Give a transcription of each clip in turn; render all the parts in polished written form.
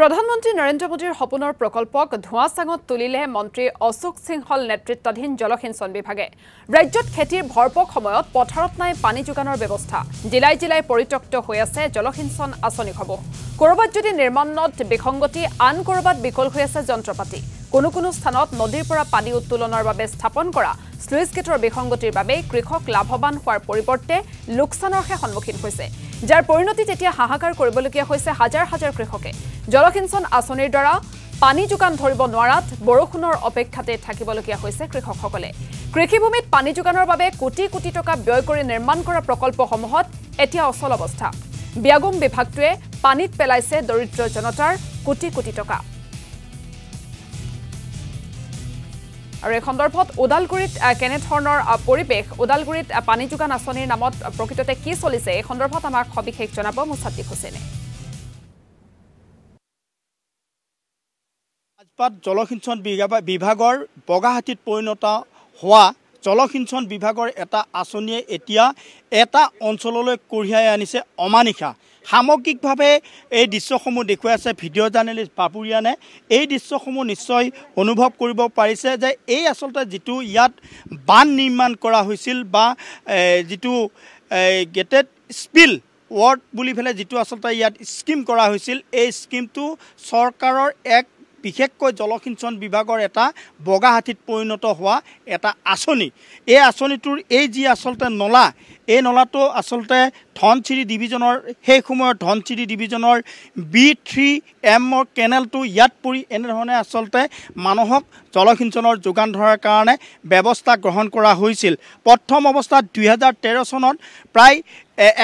প্ৰধানমন্ত্ৰী নৰেন্দ্ৰ মোদীৰ সপোনৰ প্ৰকল্পক ধোঁৱাচাঙত তুলিলে মন্ত্ৰী অশোক সিংহল নেতৃত্বাধীন জলসিঞ্চন বিভাগে। ৰাজ্যত খেতিৰ ভৰপক সময়ত পথাৰত নাই পানী যোগানৰ ব্যৱস্থা। জিলাই জিলাই পৰিত্যক্ত হৈ আছে জলসিঞ্চন আঁচনিসমূহ। কৰবাত যদি নিৰ্মাণত বিসংগতি, আন কৰবাত বিকল হৈ আছে যন্ত্ৰপাতি। কোনো স্থানত নদীৰ পৰা পানী উত্তোলনৰ বাবে স্থাপন কৰা স্লুইচ গেটৰ বিসংগতিৰ বাবে কৃষক লাভৱান হোৱাৰ পৰিৱৰ্তে লোকচানৰহে সন্মুখীন হৈছে, যাৰ পৰিণতিত এতিয়া হাহাকাৰ কৰিবলগীয়া হৈছে হাজাৰ হাজাৰ কৃষকে। জলসিঞ্চন আঁচনিৰ দ্বাৰা পানী যোগান ধৰিব নোৱাৰাত বৰষুণৰ অপেক্ষাতে থাকিবলগীয়া হৈছে কৃষকসকলে। কৃষিভূমিত পানী যোগানৰ বাবে কোটি কোটি টকা ব্যয় কৰি নিৰ্মাণ কৰা প্ৰকল্পসমূহত এতিয়া অচল অৱস্থা। ব্যাগুম বিভাগটোৱে পানীত পেলাইছে দৰিদ্ৰ জনতাৰ কোটি কোটি টকা। আৰু এই সন্দৰ্ভত ওদালগুৰিত কেনেধৰণৰ পৰিৱেশ, ওদালগুৰিত পানী যোগান আঁচনিৰ নামত প্ৰকৃততে কি চলিছে, এই সন্দৰ্ভত আমাক সবিশেষ জনাব মুছাদ্দিক হুছেইনে। ৰাজপাট জলসিঞ্চন বিভাগৰ বগাহাতীত পৰিণত হোৱা জলসিঞ্চন বিভাগৰ এটা আঁচনিয়ে এতিয়া এটা অঞ্চললৈ কঢ়িয়াই আনিছে অমানিশা। সামগ্ৰিকভাৱে এই দৃশ্যসমূহ দেখুৱাই আছে ভিডিঅ' জাৰ্নেলিষ্ট বাবুৰিয়ানে। এই দৃশ্যসমূহ নিশ্চয় অনুভৱ কৰিব পাৰিছে যে এই আচলতে যিটো ইয়াত বান্ধ নিৰ্মাণ কৰা হৈছিল বা যিটো গেটেড স্পিল ৱাৰ্ড বুলি পেলাই যিটো আচলতে ইয়াত স্কিম কৰা হৈছিল, এই স্কিমটো চৰকাৰৰ এক বিশেষকৈ জলসিঞ্চন বিভাগৰ এটা বগাহাতীত পৰিণত হোৱা এটা আঁচনি। এই আঁচনিটোৰ এই যি আচলতে নলা, এই নলাটো আচলতে ধনচিৰি ডিভিজনৰ সেই সময়ত ধনচিৰি ডিভিজনৰ B3M কেনেলটো ইয়াত পৰি এনেধৰণে আচলতে মানুহক জলসিঞ্চনৰ যোগান ধৰাৰ কাৰণে ব্যৱস্থা গ্ৰহণ কৰা হৈছিল। প্ৰথম অৱস্থাত 2013 চনত প্ৰায়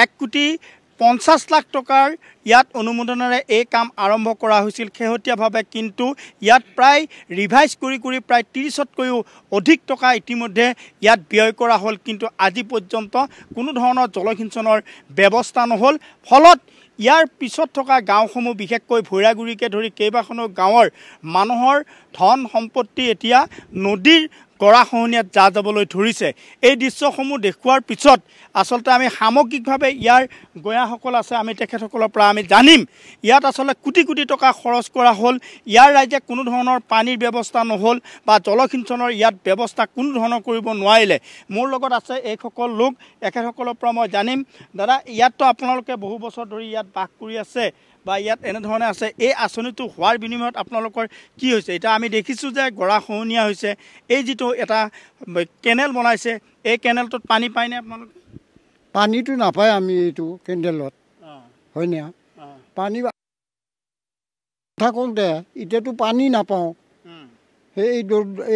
1,50,00,000 টকাৰ ইয়াত অনুমোদনেৰে এই কাম আৰম্ভ কৰা হৈছিল শেহতীয়াভাৱে, কিন্তু ইয়াত প্ৰায় ৰিভাইজ কৰি প্ৰায় 30তকৈও অধিক টকা ইতিমধ্যে ইয়াত ব্যয় কৰা হ'ল, কিন্তু আজি পৰ্যন্ত কোনো ধৰণৰ জলসিঞ্চনৰ ব্যৱস্থা নহ'ল। ফলত ইয়াৰ পিছত থকা গাঁওসমূহ বিশেষকৈ ভৈৰাগুৰিকে ধৰি কেইবাখনো গাঁৱৰ মানুহৰ ধন সম্পত্তি এতিয়া নদীৰ গৰাখহনীয়াত যাবলৈ ধৰিছে। এই দৃশ্যসমূহ দেখুওৱাৰ পিছত আচলতে আমি সামগ্ৰিকভাৱে ইয়াৰ গঞাসকল আছে, আমি তেখেতসকলৰ পৰা আমি জানিম ইয়াত আচলতে কোটি কোটি টকা খৰচ কৰা হ'ল। ইয়াৰ ৰাইজে কোনো ধৰণৰ পানীৰ ব্যৱস্থা নহ'ল বা জলসিঞ্চনৰ ইয়াত ব্যৱস্থা কোনো ধৰণৰ কৰিব নোৱাৰিলে। মোৰ লগত আছে এইসকল লোক, এখেতসকলৰ পৰা মই জানিম। দাদা, ইয়াততো আপোনালোকে বহু বছৰ ধৰি ইয়াত বাস কৰি আছে বা ইয়াত এনেধৰণে আছে, এই আঁচনিটো হোৱাৰ বিনিময়ত আপোনালোকৰ কি হৈছে? এতিয়া আমি দেখিছোঁ যে গৰাখহনীয়া হৈছে। এই যিটো এটা কেনেল বনাইছে, এই কেনেলটোত পানী পায়নে আপোনালোকে? পানীটো নাপায় আমি এইটো কেনেলত, হয়নে? পানী থাকোঁতে এতিয়াতো পানী নাপাওঁ।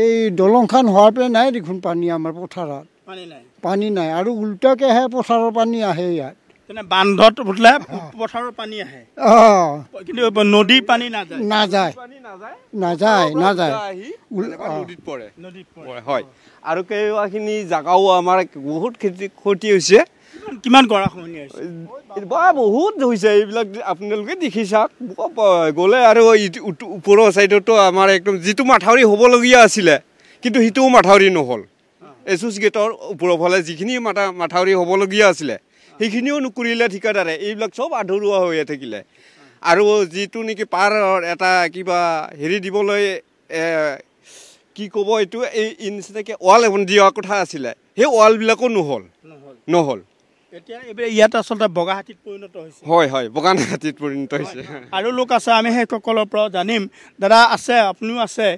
এই দলংখন হোৱাৰ পৰা নাই দেখোন পানী আমাৰ পথাৰত, পানী নাই। আৰু উল্টাকেহে পথাৰৰ পানী আহে ইয়াত, বান্ধত উঠিলে পথাৰৰ পানী আহে, কিন্তু নদীৰ পানী নাযায়। নদীত পৰে হয়। আৰু কেইবাখিনি জাগাও আমাৰ বহুত ক্ষতি হৈছে। কিমান গৰাখহনীয়া হৈছে? বহুত হৈছে এইবিলাক আপোনালোকে দেখি চাওক। গ'লে আৰু ওপৰৰ চাইডতো আমাৰ একদম যিটো মাথাউৰি হ'বলগীয়া আছিলে, কিন্তু সেইটোও মাথাউৰি নহ'ল। এচুচ গেটৰ ওপৰৰ ফালে যিখিনি মাথাউৰি হ'বলগীয়া আছিলে সেইখিনিও নকৰিলে ঠিকাদাৰে। এইবিলাক চব আধৰুৱা হৈ থাকিলে। আৰু যিটো নেকি পাৰৰ এটা কিবা হেৰি দিবলৈ কি ক'ব এইটো, এই নিচিনাকৈ ৱাল এখন দিয়া কথা আছিলে, সেই ৱালবিলাকো নহ'ল। এতিয়া ইয়াত আচলতে বগাহাতীত পৰিণত হৈছে। হয়, বগাহাতীত পৰিণত হৈছে। আৰু লোক আছে, আমি সেইসকলৰ পৰা জানিম। দাদা আছে, আপুনিও আছে,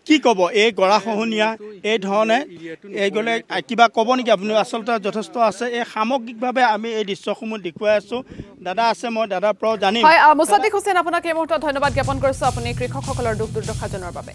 কি ক'ব এই গৰাখহনীয়া এই ধৰণে এই গ'লে কিবা ক'ব নেকি আপুনি? আচলতে যথেষ্ট আছে। এই সামগ্ৰিকভাৱে আমি এই দৃশ্যসমূহ দেখুৱাই আছোঁ। দাদা আছে, মই দাদাৰ পৰাও জানিম। হয়, মুছাদ্দিক হুছেইন, আপোনাক এই মুহূৰ্তত ধন্যবাদ জ্ঞাপন কৰিছোঁ আপুনি কৃষকসকলৰ দুখ দুৰ্দশা জনোৱাৰ বাবে।